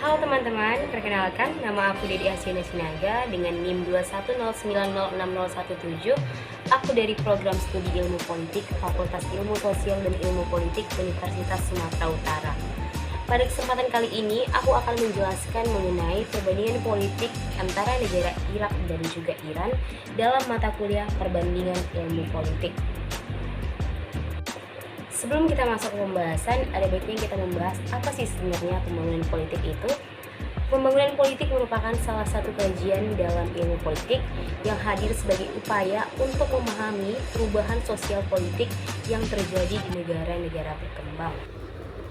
Halo teman-teman, perkenalkan nama aku Dedi Asyana Sinaga dengan NIM 210906017. Aku dari program studi Ilmu Politik, Fakultas Ilmu Sosial dan Ilmu Politik Universitas Sumatera Utara. Pada kesempatan kali ini, aku akan menjelaskan mengenai perbandingan politik antara negara Irak dan juga Iran dalam mata kuliah Perbandingan Ilmu Politik. Sebelum kita masuk ke pembahasan, ada baiknya kita membahas apa sih sebenarnya pembangunan politik itu. Pembangunan politik merupakan salah satu kajian dalam ilmu politik yang hadir sebagai upaya untuk memahami perubahan sosial politik yang terjadi di negara-negara berkembang.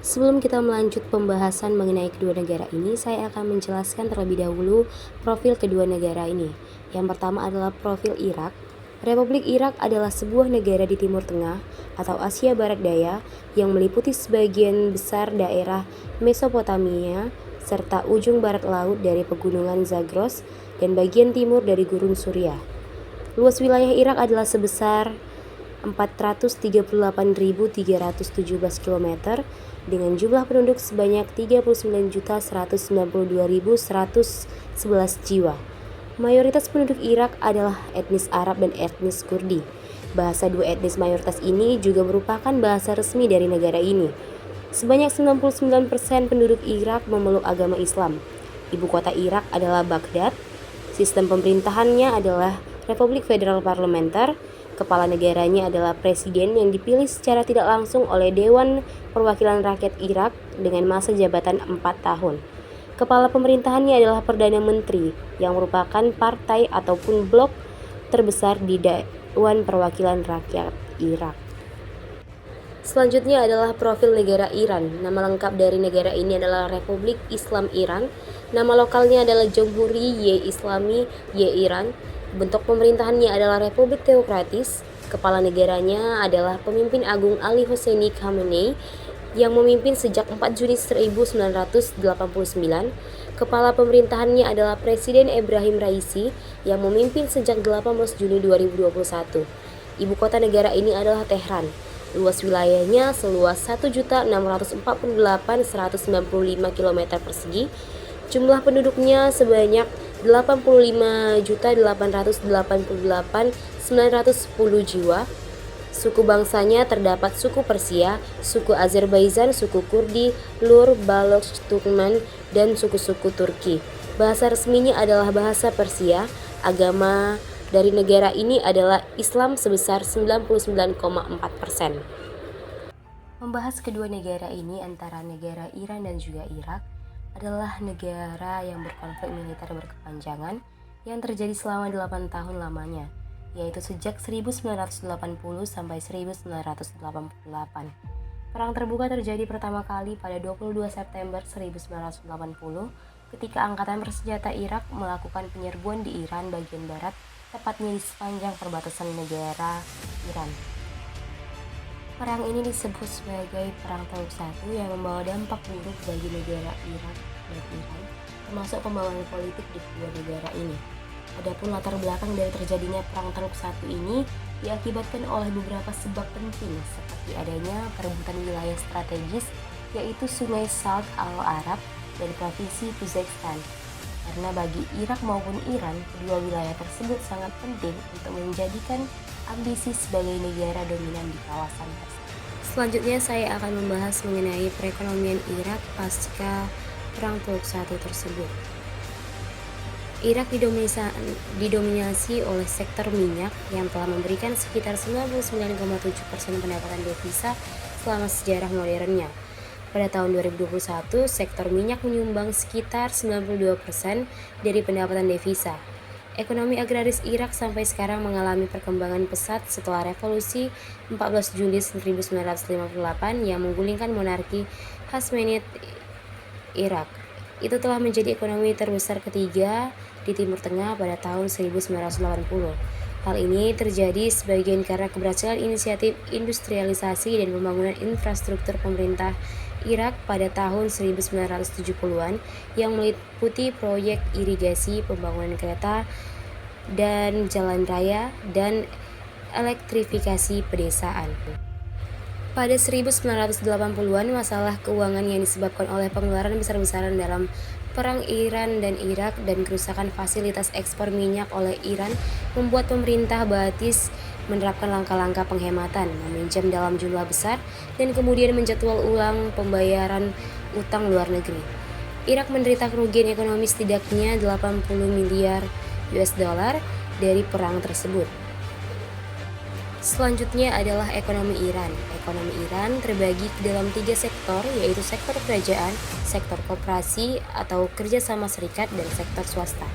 Sebelum kita melanjut pembahasan mengenai kedua negara ini, saya akan menjelaskan terlebih dahulu profil kedua negara ini. Yang pertama adalah profil Irak. Republik Irak adalah sebuah negara di Timur Tengah atau Asia Barat Daya yang meliputi sebagian besar daerah Mesopotamia serta ujung barat laut dari pegunungan Zagros dan bagian timur dari gurun Suriah. Luas wilayah Irak adalah sebesar 438.317 km dengan jumlah penduduk sebanyak 39.192.111 jiwa. Mayoritas penduduk Irak adalah etnis Arab dan etnis Kurdi. Bahasa dua etnis mayoritas ini juga merupakan bahasa resmi dari negara ini. Sebanyak 99% penduduk Irak memeluk agama Islam. Ibu kota Irak adalah Baghdad. Sistem pemerintahannya adalah Republik Federal Parlementer. Kepala negaranya adalah presiden yang dipilih secara tidak langsung oleh Dewan Perwakilan Rakyat Irak dengan masa jabatan 4 tahun. Kepala pemerintahannya adalah Perdana Menteri yang merupakan partai ataupun blok terbesar di Dewan Perwakilan Rakyat Irak. Selanjutnya adalah profil negara Iran. Nama lengkap dari negara ini adalah Republik Islam Iran. Nama lokalnya adalah Jamhuri-i Islami Iran. Bentuk pemerintahannya adalah Republik Teokratis. Kepala negaranya adalah Pemimpin Agung Ali Hosseini Khamenei yang memimpin sejak 4 Juni 1989. Kepala pemerintahannya adalah Presiden Ebrahim Raisi yang memimpin sejak 18 Juni 2021. Ibu kota negara ini adalah Tehran. Luas wilayahnya seluas 1.648.195 km persegi. Jumlah penduduknya sebanyak 85.888.910 jiwa. Suku bangsanya terdapat suku Persia, suku Azerbaijan, suku Kurdi, Lur, Baloch, Turkmen, dan suku-suku Turki. Bahasa resminya adalah bahasa Persia. Agama dari negara ini adalah Islam sebesar 99,4%. Membahas kedua negara ini antara negara Iran dan juga Irak adalah negara yang berkonflik militer berkepanjangan yang terjadi selama 8 tahun lamanya, yaitu sejak 1980 sampai 1988. Perang terbuka terjadi pertama kali pada 22 September 1980 ketika Angkatan Bersenjata Irak melakukan penyerbuan di Iran bagian barat, tepatnya di sepanjang perbatasan negara Iran. Perang ini disebut sebagai Perang Teluk I yang membawa dampak buruk bagi negara Irak dan Iran, termasuk pembangunan politik di kedua negara ini. Adapun latar belakang dari terjadinya Perang Teluk I ini diakibatkan oleh beberapa sebab penting seperti adanya perebutan wilayah strategis yaitu Sungai Salt al-Arab dari Provinsi Khuzestan. Karena bagi Irak maupun Iran, kedua wilayah tersebut sangat penting untuk menjadikan ambisi sebagai negara dominan di kawasan tersebut. Selanjutnya saya akan membahas mengenai perekonomian Irak pasca Perang Teluk I tersebut. Irak didominasi oleh sektor minyak yang telah memberikan sekitar 99,7% pendapatan devisa selama sejarah modernnya. Pada tahun 2021, sektor minyak menyumbang sekitar 92% dari pendapatan devisa. Ekonomi agraris Irak sampai sekarang mengalami perkembangan pesat setelah revolusi 14 Juli 1958 yang menggulingkan monarki Hashemite Irak. Itu telah menjadi ekonomi terbesar ketiga di Timur Tengah pada tahun 1980. Hal ini terjadi sebagian karena keberhasilan inisiatif industrialisasi dan pembangunan infrastruktur pemerintah Irak pada tahun 1970-an yang meliputi proyek irigasi, pembangunan kereta dan jalan raya, dan elektrifikasi pedesaan. Pada 1980-an, masalah keuangan yang disebabkan oleh pengeluaran besar-besaran dalam Perang Iran dan Irak dan kerusakan fasilitas ekspor minyak oleh Iran membuat pemerintah Ba'athis menerapkan langkah-langkah penghematan, meminjam dalam jumlah besar, dan kemudian menjadwal ulang pembayaran utang luar negeri. Irak menderita kerugian ekonomi setidaknya 80 miliar US dollar dari perang tersebut. Selanjutnya adalah ekonomi Iran. Ekonomi Iran terbagi ke dalam 3 sektor, yaitu sektor kerajaan, sektor koperasi atau kerjasama serikat, dan sektor swasta.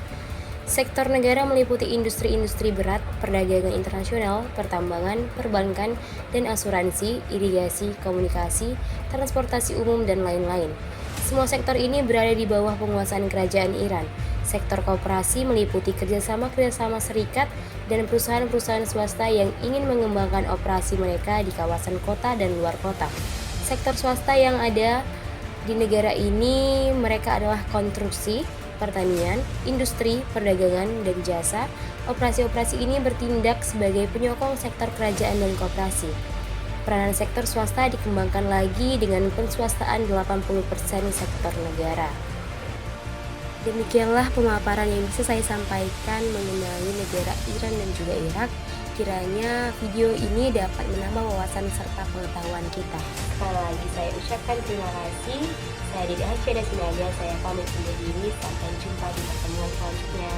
Sektor negara meliputi industri-industri berat, perdagangan internasional, pertambangan, perbankan, dan asuransi, irigasi, komunikasi, transportasi umum, dan lain-lain. Semua sektor ini berada di bawah penguasaan kerajaan Iran. Sektor koperasi meliputi kerjasama serikat dan perusahaan-perusahaan swasta yang ingin mengembangkan operasi mereka di kawasan kota dan luar kota. Sektor swasta yang ada di negara ini mereka adalah konstruksi, pertanian, industri, perdagangan, dan jasa. Operasi-operasi ini bertindak sebagai penyokong sektor kerajaan dan koperasi. Peranan sektor swasta dikembangkan lagi dengan penswastaan 80% sektor negara. Demikianlah pemaparan yang bisa saya sampaikan mengenai negara Iran dan juga Irak. Kiranya video ini dapat menambah wawasan serta pengetahuan kita. Sekali lagi saya ucapkan terima kasih. Saya Dede Hasyada Sinaga, saya pamit undur diri. Sampai jumpa di pertemuan selanjutnya.